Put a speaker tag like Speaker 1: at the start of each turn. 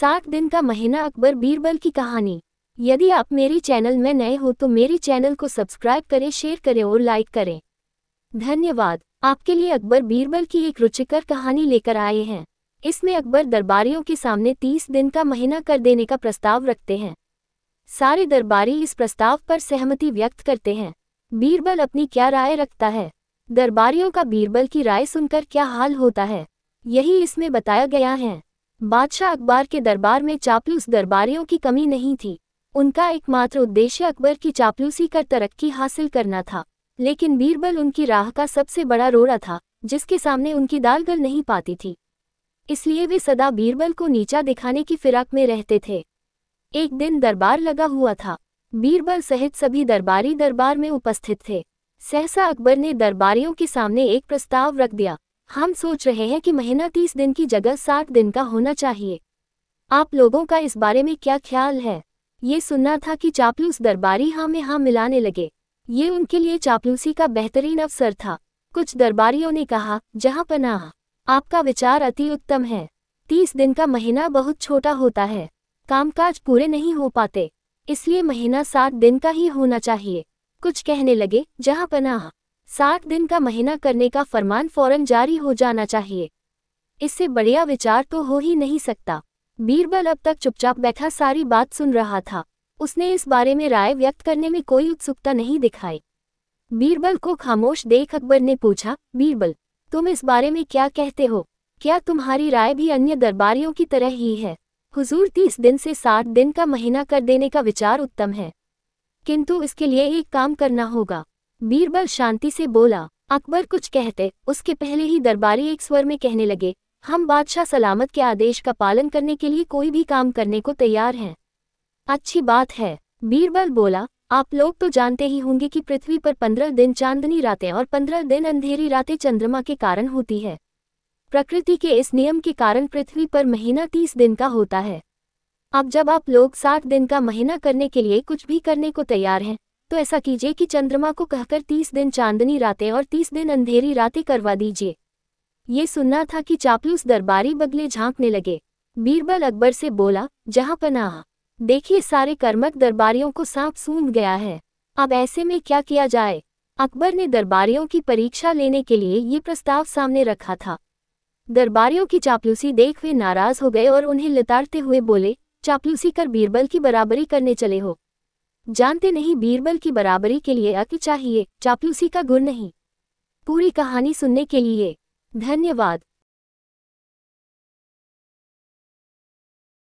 Speaker 1: 60 दिन का महीना अकबर बीरबल की कहानी। यदि आप मेरी चैनल में नए हो तो मेरी चैनल को सब्सक्राइब करें, शेयर करें और लाइक करें। धन्यवाद। आपके लिए अकबर बीरबल की एक रुचिकर कहानी लेकर आए हैं। इसमें अकबर दरबारियों के सामने 30 दिन का महीना कर देने का प्रस्ताव रखते हैं। सारे दरबारी इस प्रस्ताव पर सहमति व्यक्त करते हैं। बीरबल अपनी क्या राय रखता है, दरबारियों का बीरबल की राय सुनकर क्या हाल होता है, यही इसमें बताया गया है। बादशाह अकबर के दरबार में चापलूस दरबारियों की कमी नहीं थी। उनका एकमात्र उद्देश्य अकबर की चापलूसी कर तरक्की हासिल करना था। लेकिन बीरबल उनकी राह का सबसे बड़ा रोड़ा था, जिसके सामने उनकी दाल गल नहीं पाती थी। इसलिए वे सदा बीरबल को नीचा दिखाने की फिराक में रहते थे। एक दिन दरबार लगा हुआ था। बीरबल सहित सभी दरबारी दरबार में उपस्थित थे। सहसा अकबर ने दरबारियों के सामने एक प्रस्ताव रख दिया। हम सोच रहे हैं कि महीना 30 दिन की जगह 60 दिन का होना चाहिए। आप लोगों का इस बारे में क्या ख्याल है? ये सुनना था कि चापलूस दरबारी हाँ में हाँ मिलाने लगे। ये उनके लिए चापलूसी का बेहतरीन अवसर था। कुछ दरबारियों ने कहा, जहाँ पनाह, आपका विचार अति उत्तम है। 30 दिन का महीना बहुत छोटा होता है, कामकाज पूरे नहीं हो पाते, इसलिए महीना 60 दिन का ही होना चाहिए। कुछ कहने लगे, जहाँ पनाह, 60 दिन का महीना करने का फरमान फौरन जारी हो जाना चाहिए। इससे बढ़िया विचार तो हो ही नहीं सकता। बीरबल अब तक चुपचाप बैठा सारी बात सुन रहा था। उसने इस बारे में राय व्यक्त करने में कोई उत्सुकता नहीं दिखाई। बीरबल को खामोश देख अकबर ने पूछा, बीरबल, तुम इस बारे में क्या कहते हो? क्या तुम्हारी राय भी अन्य दरबारियों की तरह ही है? हुजूर, 30 दिन से 60 दिन का महीना कर देने का विचार उत्तम है, किंतु इसके लिए एक काम करना होगा। बीरबल शांति से बोला। अकबर कुछ कहते उसके पहले ही दरबारी एक स्वर में कहने लगे, हम बादशाह सलामत के आदेश का पालन करने के लिए कोई भी काम करने को तैयार हैं। अच्छी बात है। बीरबल बोला, आप लोग तो जानते ही होंगे कि पृथ्वी पर 15 दिन चांदनी रातें और 15 दिन अंधेरी रातें चंद्रमा के कारण होती है। प्रकृति के इस नियम के कारण पृथ्वी पर महीना 30 दिन का होता है। अब जब आप लोग 60 दिन का महीना करने के लिए कुछ भी करने को तैयार हैं, तो ऐसा कीजिए कि चंद्रमा को कहकर 30 दिन चांदनी रातें और 30 दिन अंधेरी रातें करवा दीजिए। ये सुनना था कि चापलूस दरबारी बगले झांकने लगे। बीरबल अकबर से बोला, जहां पनाह, देखिए सारे कर्मठ दरबारियों को सांप सूंघ गया है। अब ऐसे में क्या किया जाए? अकबर ने दरबारियों की परीक्षा लेने के लिए ये प्रस्ताव सामने रखा था। दरबारियों की चापलूसी देख वे नाराज हो गए और उन्हें लिताड़ते हुए बोले, चापलूसी कर बीरबल की बराबरी करने चले हो। जानते नहीं बीरबल की बराबरी के लिए अक्ल चाहिए, चापलूसी का गुण नहीं। पूरी कहानी सुनने के लिए धन्यवाद।